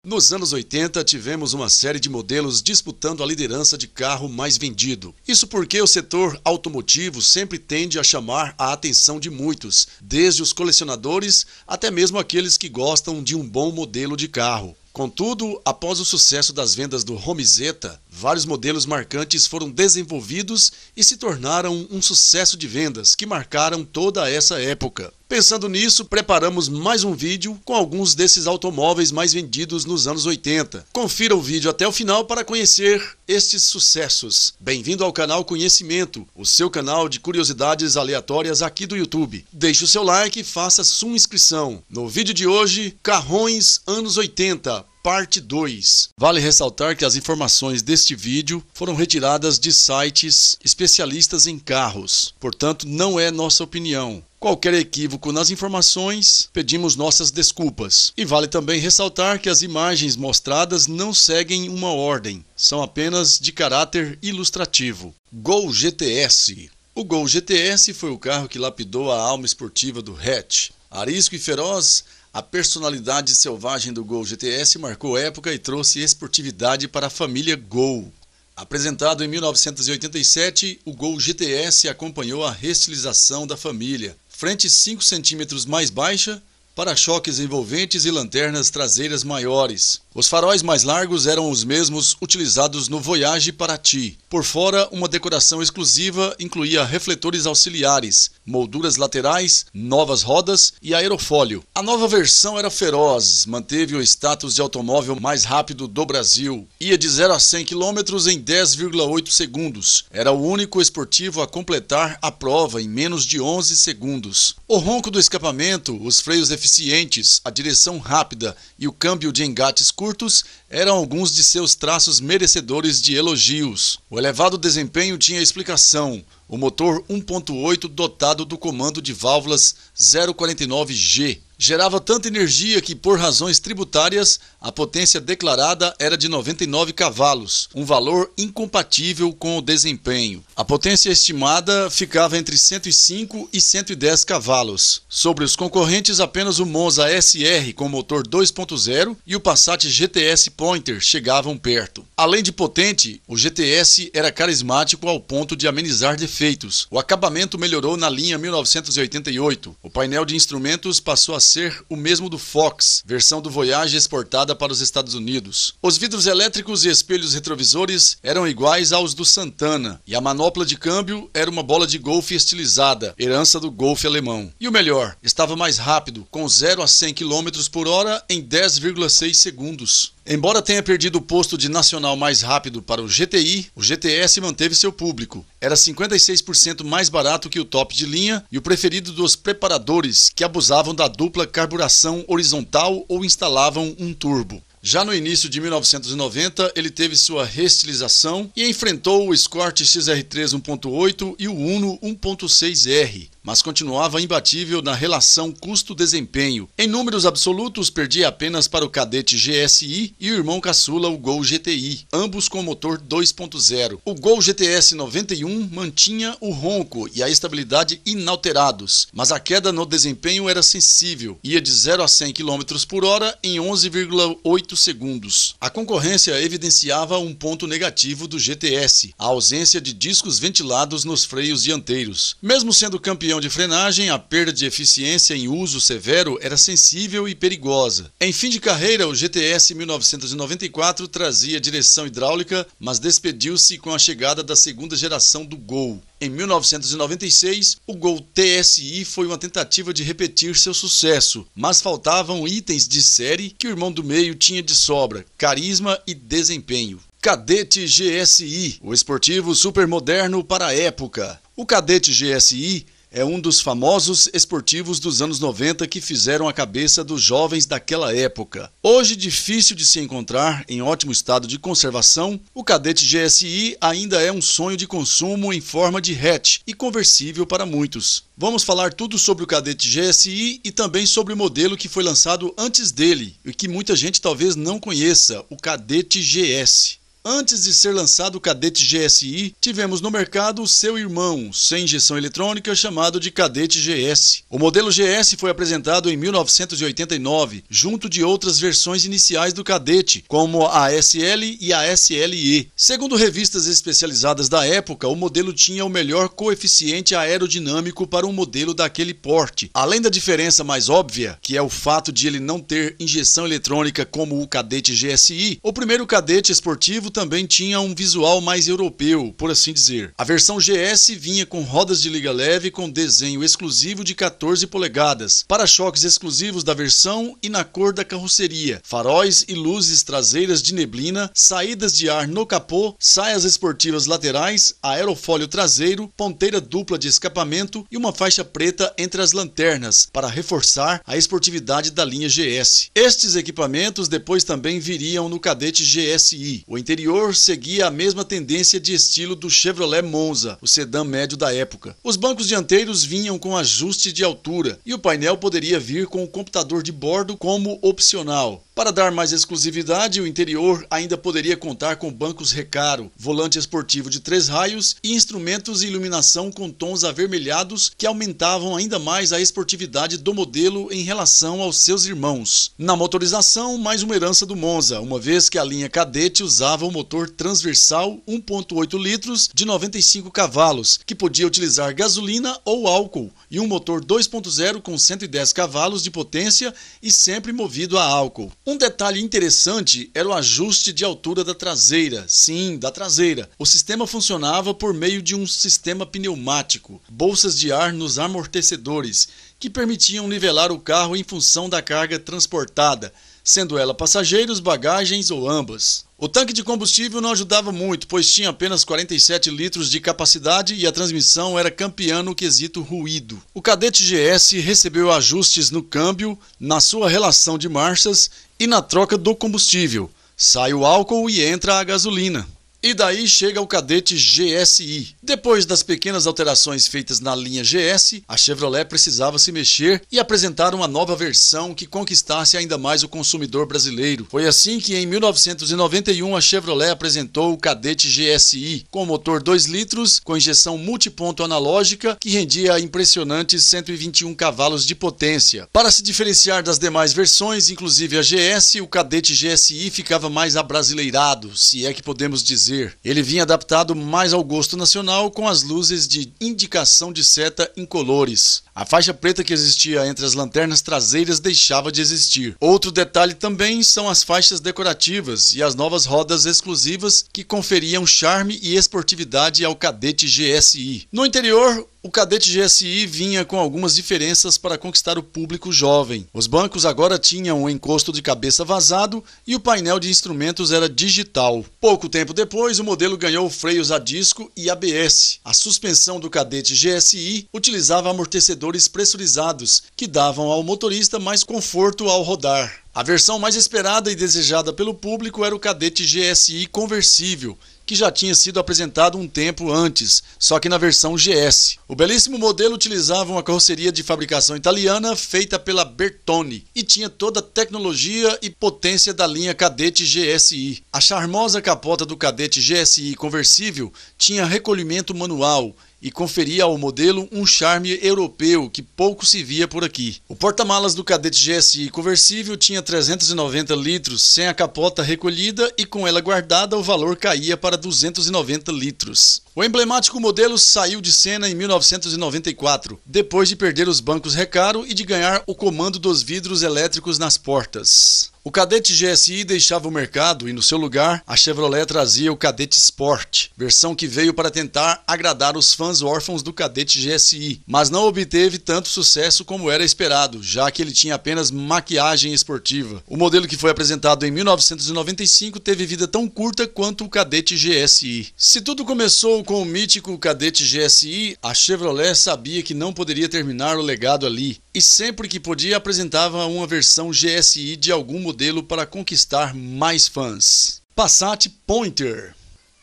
Nos anos 80, tivemos uma série de modelos disputando a liderança de carro mais vendido. Isso porque o setor automotivo sempre tende a chamar a atenção de muitos, desde os colecionadores até mesmo aqueles que gostam de um bom modelo de carro. Contudo, após o sucesso das vendas do Romizeta, vários modelos marcantes foram desenvolvidos e se tornaram um sucesso de vendas que marcaram toda essa época. Pensando nisso, preparamos mais um vídeo com alguns desses automóveis mais vendidos nos anos 80. Confira o vídeo até o final para conhecer estes sucessos. Bem-vindo ao canal Conhecimento, o seu canal de curiosidades aleatórias aqui do YouTube. Deixe o seu like e faça sua inscrição. No vídeo de hoje, Carrões anos 80. Parte 2. Vale ressaltar que as informações deste vídeo foram retiradas de sites especialistas em carros, portanto não é nossa opinião. Qualquer equívoco nas informações, pedimos nossas desculpas. E vale também ressaltar que as imagens mostradas não seguem uma ordem, são apenas de caráter ilustrativo. Gol GTS. O Gol GTS foi o carro que lapidou a alma esportiva do hatch. Arisco e feroz, a personalidade selvagem do Gol GTS marcou época e trouxe esportividade para a família Gol. Apresentado em 1987, o Gol GTS acompanhou a restilização da família. Frente 5 centímetros mais baixa, para-choques envolventes e lanternas traseiras maiores. Os faróis mais largos eram os mesmos utilizados no Voyage Paraty. Por fora, uma decoração exclusiva incluía refletores auxiliares, molduras laterais, novas rodas e aerofólio. A nova versão era feroz, manteve o status de automóvel mais rápido do Brasil. Ia de 0 a 100 km em 10,8 segundos. Era o único esportivo a completar a prova em menos de 11 segundos. O ronco do escapamento, os freios eficientes, a direção rápida e o câmbio de engates curtos eram alguns de seus traços merecedores de elogios. O elevado desempenho tinha explicação. O motor 1.8 dotado do comando de válvulas 049G gerava tanta energia que, por razões tributárias, a potência declarada era de 99 cavalos, um valor incompatível com o desempenho. A potência estimada ficava entre 105 e 110 cavalos. Sobre os concorrentes, apenas o Monza SR com motor 2.0 e o Passat GTS Pointer chegavam perto. Além de potente, o GTS era carismático ao ponto de amenizar defeitos. O acabamento melhorou na linha 1988. O painel de instrumentos passou a ser o mesmo do Fox, versão do Voyage exportada para os Estados Unidos. Os vidros elétricos e espelhos retrovisores eram iguais aos do Santana, e a manopla de câmbio era uma bola de golfe estilizada, herança do Golfe alemão. E o melhor, estava mais rápido, com 0 a 100 km por hora em 10,6 segundos. Embora tenha perdido o posto de nacional mais rápido para o GTI, o GTS manteve seu público. Era 56% mais barato que o top de linha e o preferido dos preparadores, que abusavam da dupla carburação horizontal ou instalavam um turbo. Já no início de 1990, ele teve sua restilização e enfrentou o Escort XR3 1.8 e o Uno 1.6R, mas continuava imbatível na relação custo-desempenho. Em números absolutos, perdia apenas para o Cadete GSI e o irmão caçula, o Gol GTI, ambos com motor 2.0. O Gol GTS 91 mantinha o ronco e a estabilidade inalterados, mas a queda no desempenho era sensível, ia de 0 a 100 km por hora em 11,8 segundos. A concorrência evidenciava um ponto negativo do GTS, a ausência de discos ventilados nos freios dianteiros. Mesmo sendo campeão de frenagem, a perda de eficiência em uso severo era sensível e perigosa. Em fim de carreira, o GTS 1994 trazia direção hidráulica, mas despediu-se com a chegada da segunda geração do Gol. Em 1996, o Gol TSI foi uma tentativa de repetir seu sucesso, mas faltavam itens de série que o irmão do meio tinha de sobra: carisma e desempenho. Cadete GSI, o esportivo supermoderno para a época. O Cadete GSI é um dos famosos esportivos dos anos 90 que fizeram a cabeça dos jovens daquela época. Hoje difícil de se encontrar em ótimo estado de conservação, o Cadete GSI ainda é um sonho de consumo em forma de hatch e conversível para muitos. Vamos falar tudo sobre o Cadete GSI e também sobre o modelo que foi lançado antes dele e que muita gente talvez não conheça, o Cadete GS. Antes de ser lançado o Kadett GSI, tivemos no mercado o seu irmão, sem injeção eletrônica, chamado de Kadett GS. O modelo GS foi apresentado em 1989, junto de outras versões iniciais do Kadett, como a SL e a SLE. Segundo revistas especializadas da época, o modelo tinha o melhor coeficiente aerodinâmico para um modelo daquele porte. Além da diferença mais óbvia, que é o fato de ele não ter injeção eletrônica como o Kadett GSI, o primeiro Kadett esportivo também tinha um visual mais europeu, por assim dizer. A versão GS vinha com rodas de liga leve com desenho exclusivo de 14 polegadas, para-choques exclusivos da versão e na cor da carroceria, faróis e luzes traseiras de neblina, saídas de ar no capô, saias esportivas laterais, aerofólio traseiro, ponteira dupla de escapamento e uma faixa preta entre as lanternas, para reforçar a esportividade da linha GS. Estes equipamentos depois também viriam no Kadett GSI. O interior seguia a mesma tendência de estilo do Chevrolet Monza, o sedã médio da época. Os bancos dianteiros vinham com ajuste de altura e o painel poderia vir com o computador de bordo como opcional. Para dar mais exclusividade, o interior ainda poderia contar com bancos Recaro, volante esportivo de 3 raios e instrumentos e iluminação com tons avermelhados que aumentavam ainda mais a esportividade do modelo em relação aos seus irmãos. Na motorização, mais uma herança do Monza, uma vez que a linha Kadett usava o motor transversal 1.8 litros de 95 cavalos, que podia utilizar gasolina ou álcool, e um motor 2.0 com 110 cavalos de potência e sempre movido a álcool. Um detalhe interessante era o ajuste de altura da traseira. Sim, da traseira. O sistema funcionava por meio de um sistema pneumático, bolsas de ar nos amortecedores, que permitiam nivelar o carro em função da carga transportada, sendo ela passageiros, bagagens ou ambas. O tanque de combustível não ajudava muito, pois tinha apenas 47 litros de capacidade e a transmissão era campeã no quesito ruído. O Kadett GS recebeu ajustes no câmbio, na sua relação de marchas e na troca do combustível. Sai o álcool e entra a gasolina. E daí chega o Kadett GSI. Depois das pequenas alterações feitas na linha GS, a Chevrolet precisava se mexer e apresentar uma nova versão que conquistasse ainda mais o consumidor brasileiro. Foi assim que em 1991 a Chevrolet apresentou o Kadett GSI, com motor 2 litros, com injeção multiponto analógica, que rendia impressionantes 121 cavalos de potência. Para se diferenciar das demais versões, inclusive a GS, o Kadett GSI ficava mais abrasileirado, se é que podemos dizer. Ele vinha adaptado mais ao gosto nacional com as luzes de indicação de seta incolores. A faixa preta que existia entre as lanternas traseiras deixava de existir. Outro detalhe também são as faixas decorativas e as novas rodas exclusivas que conferiam charme e esportividade ao Kadett GSI. No interior, o Kadett GSI vinha com algumas diferenças para conquistar o público jovem. Os bancos agora tinham um encosto de cabeça vazado e o painel de instrumentos era digital. Pouco tempo depois, o modelo ganhou freios a disco e ABS. A suspensão do Kadett GSI utilizava amortecedores pressurizados, que davam ao motorista mais conforto ao rodar. A versão mais esperada e desejada pelo público era o Kadett GSI conversível, que já tinha sido apresentado um tempo antes, só que na versão GS. O belíssimo modelo utilizava uma carroceria de fabricação italiana feita pela Bertone e tinha toda a tecnologia e potência da linha Kadett GSI. A charmosa capota do Kadett GSI conversível tinha recolhimento manual e conferia ao modelo um charme europeu que pouco se via por aqui. O porta-malas do Kadett GSI conversível tinha 390 litros, sem a capota recolhida, e com ela guardada o valor caía para 290 litros. O emblemático modelo saiu de cena em 1994, depois de perder os bancos Recaro e de ganhar o comando dos vidros elétricos nas portas. O Kadett GSI deixava o mercado e, no seu lugar, a Chevrolet trazia o Kadett Sport, versão que veio para tentar agradar os fãs órfãos do Kadett GSI, mas não obteve tanto sucesso como era esperado, já que ele tinha apenas maquiagem esportiva. O modelo que foi apresentado em 1995 teve vida tão curta quanto o Kadett GSI. Se tudo começou com o mítico Kadett GSI, a Chevrolet sabia que não poderia terminar o legado ali, e sempre que podia apresentava uma versão GSI de algum modelo para conquistar mais fãs. Passat Pointer.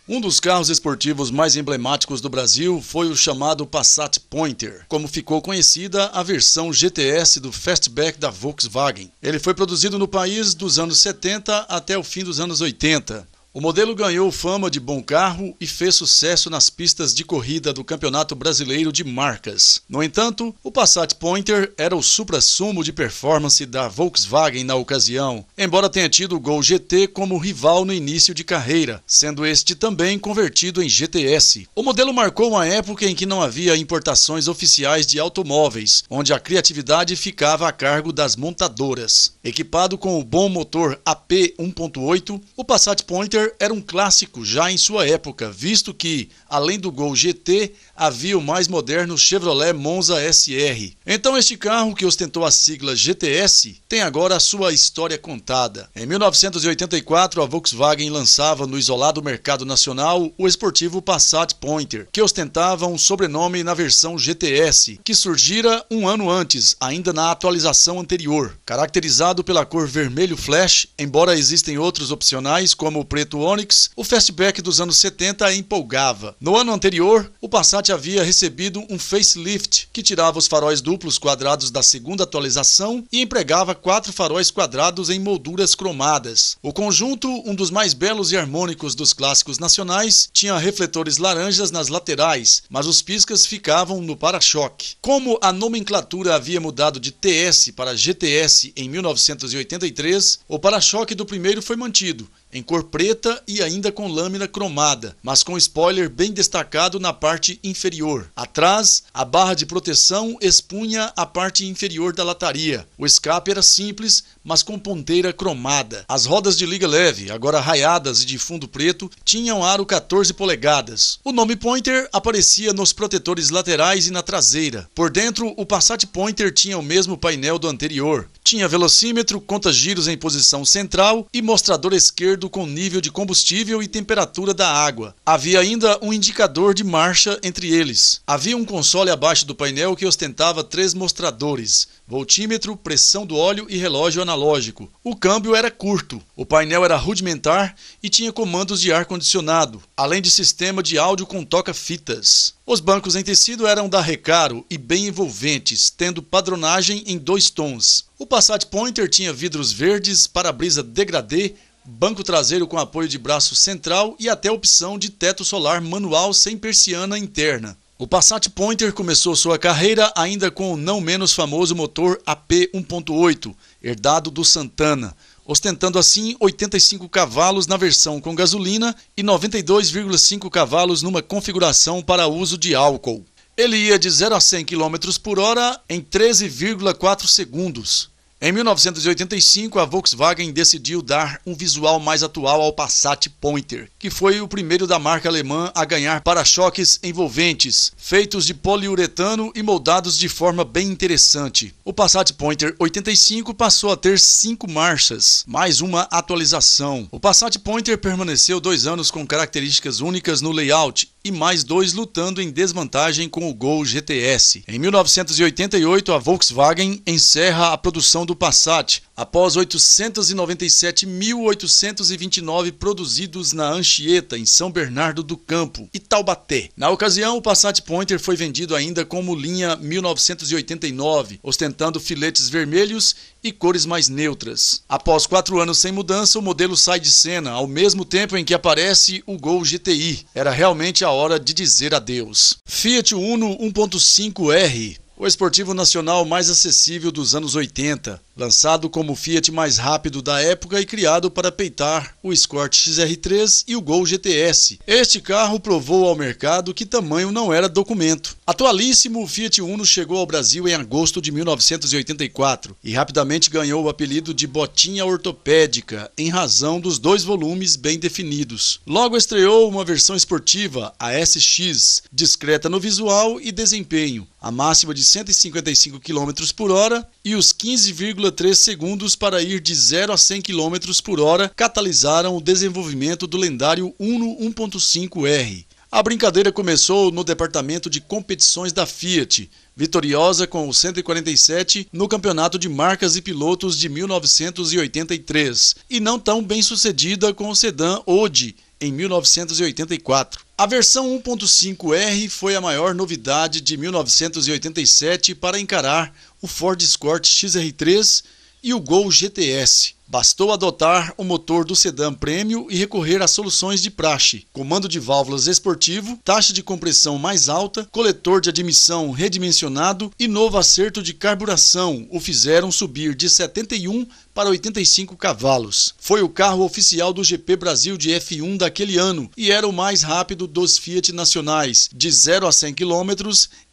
Um dos carros esportivos mais emblemáticos do Brasil foi o chamado Passat Pointer, como ficou conhecida a versão GTS do Fastback da Volkswagen. Ele foi produzido no país dos anos 70 até o fim dos anos 80. O modelo ganhou fama de bom carro e fez sucesso nas pistas de corrida do Campeonato Brasileiro de Marcas. No entanto, o Passat Pointer era o suprassumo de performance da Volkswagen na ocasião, embora tenha tido o Gol GT como rival no início de carreira, sendo este também convertido em GTS. O modelo marcou uma época em que não havia importações oficiais de automóveis, onde a criatividade ficava a cargo das montadoras. Equipado com o bom motor AP 1.8, o Passat Pointer era um clássico já em sua época, visto que, além do Gol GT, havia o mais moderno Chevrolet Monza SR. Então este carro, que ostentou a sigla GTS, tem agora a sua história contada. Em 1984, a Volkswagen lançava no isolado mercado nacional o esportivo Passat Pointer, que ostentava um sobrenome na versão GTS, que surgira um ano antes, ainda na atualização anterior. Caracterizado pela cor vermelho flash, embora existem outros opcionais como o preto Onix, o fastback dos anos 70 empolgava. No ano anterior, o Passat havia recebido um facelift, que tirava os faróis duplos quadrados da segunda atualização e empregava 4 faróis quadrados em molduras cromadas. O conjunto, um dos mais belos e harmônicos dos clássicos nacionais, tinha refletores laranjas nas laterais, mas os piscas ficavam no para-choque. Como a nomenclatura havia mudado de TS para GTS em 1983, o para-choque do primeiro foi mantido, em cor preta e ainda com lâmina cromada, mas com spoiler bem destacado na parte inferior. Atrás, a barra de proteção expunha a parte inferior da lataria. O escape era simples, mas com ponteira cromada. As rodas de liga leve, agora raiadas e de fundo preto, tinham aro 14 polegadas. O nome Pointer aparecia nos protetores laterais e na traseira. Por dentro, o Passat Pointer tinha o mesmo painel do anterior. Tinha velocímetro, conta-giros em posição central e mostrador esquerdo com nível de combustível e temperatura da água. Havia ainda um indicador de marcha entre eles. Havia um console abaixo do painel que ostentava 3 mostradores: voltímetro, pressão do óleo e relógio analógico. O câmbio era curto, o painel era rudimentar e tinha comandos de ar-condicionado, além de sistema de áudio com toca-fitas. Os bancos em tecido eram da Recaro e bem envolventes, tendo padronagem em 2 tons. O Passat Pointer tinha vidros verdes, para-brisa degradê, banco traseiro com apoio de braço central e até opção de teto solar manual sem persiana interna. O Passat Pointer começou sua carreira ainda com o não menos famoso motor AP 1.8, herdado do Santana, ostentando assim 85 cavalos na versão com gasolina e 92,5 cavalos numa configuração para uso de álcool. Ele ia de 0 a 100 km por hora em 13,4 segundos. Em 1985, a Volkswagen decidiu dar um visual mais atual ao Passat Pointer, que foi o primeiro da marca alemã a ganhar para-choques envolventes, feitos de poliuretano e moldados de forma bem interessante. O Passat Pointer 85 passou a ter 5 marchas, mais uma atualização. O Passat Pointer permaneceu 2 anos com características únicas no layout e mais 2 lutando em desvantagem com o Gol GTS. Em 1988, a Volkswagen encerra a produção do Passat, após 897.829 produzidos na Anchieta, em São Bernardo do Campo e Taubaté. Na ocasião, o Passat Pointer foi vendido ainda como linha 1989, ostentando filetes vermelhos e cores mais neutras. Após 4 anos sem mudança, o modelo sai de cena, ao mesmo tempo em que aparece o Gol GTI. Era realmente a hora de dizer adeus. Fiat Uno 1.5R, o esportivo nacional mais acessível dos anos 80, lançado como o Fiat mais rápido da época e criado para peitar o Escort XR3 e o Gol GTS. Este carro provou ao mercado que tamanho não era documento. Atualíssimo, o Fiat Uno chegou ao Brasil em agosto de 1984 e rapidamente ganhou o apelido de botinha ortopédica, em razão dos 2 volumes bem definidos. Logo estreou uma versão esportiva, a SX, discreta no visual e desempenho, a máxima de 155 km por hora e os 15,3 segundos para ir de 0 a 100 km por hora catalisaram o desenvolvimento do lendário Uno 1.5R. A brincadeira começou no departamento de competições da Fiat, vitoriosa com o 147 no Campeonato de Marcas e Pilotos de 1983, e não tão bem sucedida com o sedã Odi em 1984. A versão 1.5R foi a maior novidade de 1987 para encarar o Ford Escort XR3 e o Gol GTS. Bastou adotar o motor do sedã Premium e recorrer a soluções de praxe, comando de válvulas esportivo, taxa de compressão mais alta, coletor de admissão redimensionado e novo acerto de carburação o fizeram subir de 71 para 85 cavalos. Foi o carro oficial do GP Brasil de F1 daquele ano e era o mais rápido dos Fiat nacionais, de 0 a 100 km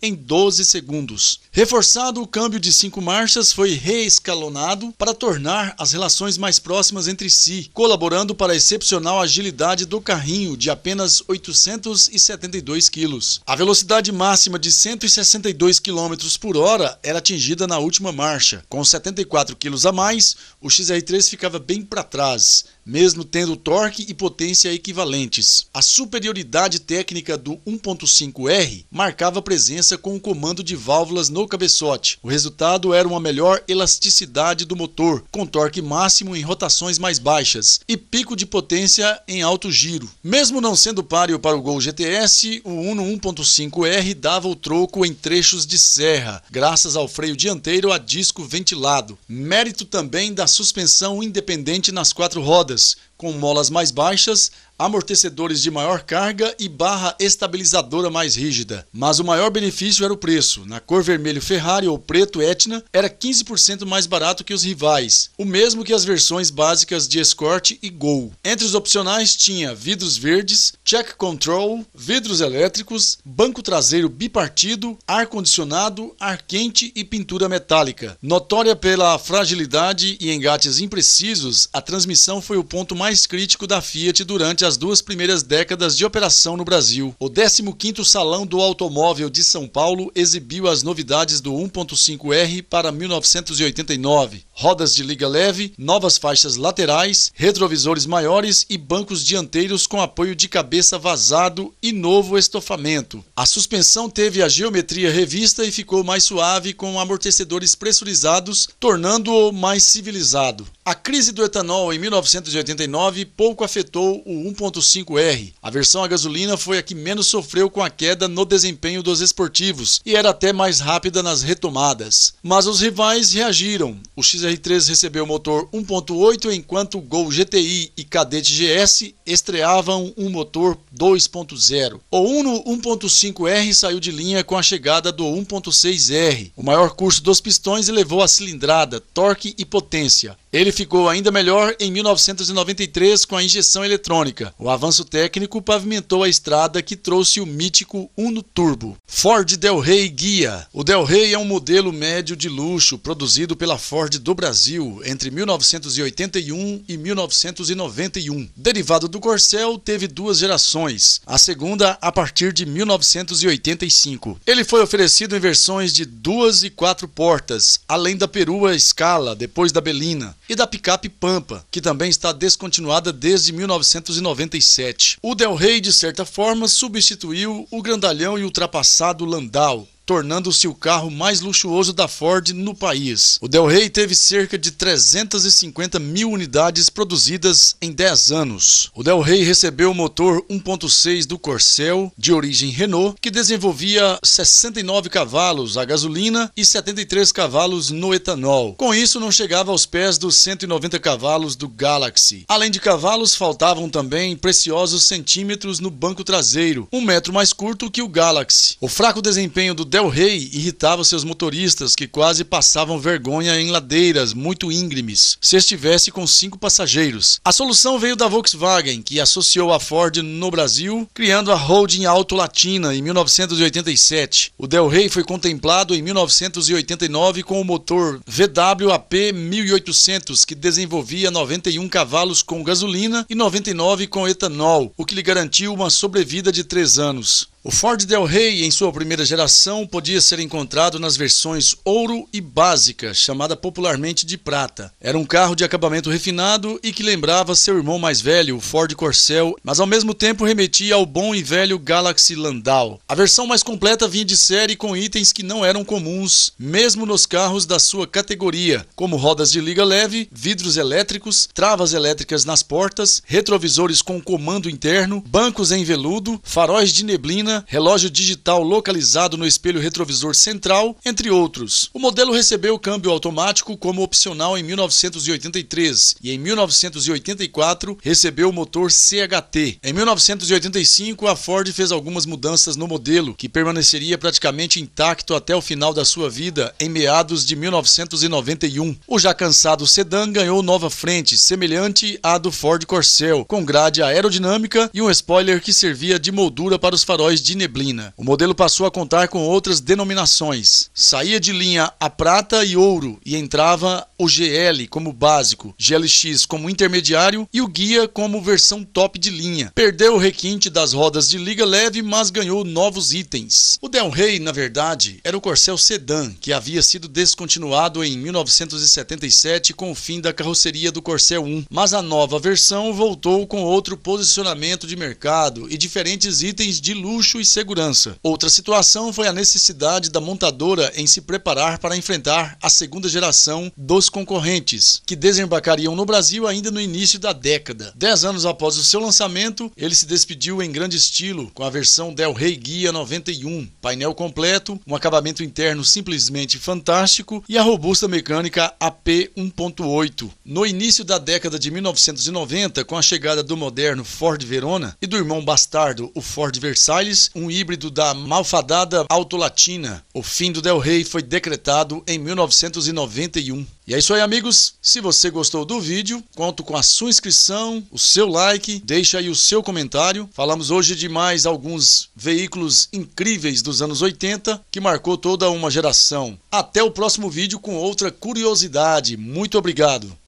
em 12 segundos. Reforçado, o câmbio de 5 marchas foi reescalonado para tornar as relações mais próximas entre si, colaborando para a excepcional agilidade do carrinho de apenas 872 kg. A velocidade máxima de 162 km por hora era atingida na última marcha. Com 74 kg a mais, o XR3 ficava bem para trás, mesmo tendo torque e potência equivalentes. A superioridade técnica do 1.5R marcava presença com o comando de válvulas no cabeçote. O resultado era uma melhor elasticidade do motor, com torque máximo em rotações mais baixas e pico de potência em alto giro. Mesmo não sendo páreo para o Gol GTS, o Uno 1.5R dava o troco em trechos de serra, graças ao freio dianteiro a disco ventilado. Mérito também da suspensão independente nas 4 rodas, com molas mais baixas, amortecedores de maior carga e barra estabilizadora mais rígida. Mas o maior benefício era o preço. Na cor vermelho Ferrari ou preto Etna, era 15% mais barato que os rivais, o mesmo que as versões básicas de Escort e Gol. Entre os opcionais tinha vidros verdes, check control, vidros elétricos, banco traseiro bipartido, ar-condicionado, ar quente e pintura metálica. Notória pela fragilidade e engates imprecisos, a transmissão foi o ponto mais crítico da Fiat durante as 2 primeiras décadas de operação no Brasil. O 15º Salão do Automóvel de São Paulo exibiu as novidades do 1.5R para 1989. Rodas de liga leve, novas faixas laterais, retrovisores maiores e bancos dianteiros com apoio de cabeça vazado e novo estofamento. A suspensão teve a geometria revista e ficou mais suave com amortecedores pressurizados, tornando-o mais civilizado. A crise do etanol em 1989 pouco afetou o 1.5R. A versão a gasolina foi a que menos sofreu com a queda no desempenho dos esportivos e era até mais rápida nas retomadas. Mas os rivais reagiram. O XR3 recebeu motor 1.8 enquanto o Gol GTI e Cadete GS estreavam um motor 2.0. O Uno 1.5R saiu de linha com a chegada do 1.6R. O maior custo dos pistões elevou a cilindrada, torque e potência. Ele ficou ainda melhor em 1993 com a injeção eletrônica. O avanço técnico pavimentou a estrada que trouxe o mítico Uno Turbo. Ford Del Rey Ghia. O Del Rey é um modelo médio de luxo produzido pela Ford do Brasil entre 1981 e 1991. Derivado do Corcel, teve 2 gerações, a segunda a partir de 1985. Ele foi oferecido em versões de 2 e 4 portas, além da perua Scala, depois da Belina, e da picape Pampa, que também está descontinuada desde 1997. O Del Rey, de certa forma, substituiu o grandalhão e ultrapassado Landau, tornando-se o carro mais luxuoso da Ford no país. O Del Rey teve cerca de 350 mil unidades produzidas em 10 anos. O Del Rey recebeu o motor 1.6 do Corcel, de origem Renault, que desenvolvia 69 cavalos a gasolina e 73 cavalos no etanol. Com isso, não chegava aos pés dos 190 cavalos do Galaxy. Além de cavalos, faltavam também preciosos centímetros no banco traseiro, 1 metro mais curto que o Galaxy. O fraco desempenho do Del Rey irritava seus motoristas, que quase passavam vergonha em ladeiras muito íngremes se estivesse com 5 passageiros. A solução veio da Volkswagen, que associou a Ford no Brasil, criando a Holding Auto Latina em 1987. O Del Rey foi contemplado em 1989 com o motor VW-AP 1800, que desenvolvia 91 cavalos com gasolina e 99 com etanol, o que lhe garantiu uma sobrevida de 3 anos. O Ford Del Rey, em sua primeira geração, podia ser encontrado nas versões ouro e básica, chamada popularmente de prata. Era um carro de acabamento refinado e que lembrava seu irmão mais velho, o Ford Corcel, mas ao mesmo tempo remetia ao bom e velho Galaxy Landau. A versão mais completa vinha de série com itens que não eram comuns, mesmo nos carros da sua categoria, como rodas de liga leve, vidros elétricos, travas elétricas nas portas, retrovisores com comando interno, bancos em veludo, faróis de neblina Neblina, relógio digital localizado no espelho retrovisor central, entre outros. O modelo recebeu câmbio automático como opcional em 1983 e em 1984 recebeu o motor CHT. Em 1985, a Ford fez algumas mudanças no modelo, que permaneceria praticamente intacto até o final da sua vida em meados de 1991. O já cansado sedã ganhou nova frente, semelhante à do Ford Corcel, com grade aerodinâmica e um spoiler que servia de moldura para os faróis de neblina. O modelo passou a contar com outras denominações. Saía de linha a prata e ouro e entrava o GL como básico, GLX como intermediário e o guia como versão top de linha. Perdeu o requinte das rodas de liga leve, mas ganhou novos itens. O Del Rey, na verdade, era o Corcel Sedan, que havia sido descontinuado em 1977 com o fim da carroceria do Corcel 1, mas a nova versão voltou com outro posicionamento de mercado e diferentes itens de luxo e segurança. Outra situação foi a necessidade da montadora em se preparar para enfrentar a segunda geração dos concorrentes, que desembarcariam no Brasil ainda no início da década. 10 anos após o seu lançamento, ele se despediu em grande estilo com a versão Del Rey Guia 91, painel completo, um acabamento interno simplesmente fantástico e a robusta mecânica AP 1.8. No início da década de 1990, com a chegada do moderno Ford Verona e do irmão bastardo, o Ford Versailles, um híbrido da malfadada Autolatina, o fim do Del Rey foi decretado em 1991. E é isso aí, amigos. Se você gostou do vídeo, conto com a sua inscrição, o seu like, deixa aí o seu comentário. Falamos hoje de mais alguns veículos incríveis dos anos 80 que marcou toda uma geração. Até o próximo vídeo com outra curiosidade. Muito obrigado.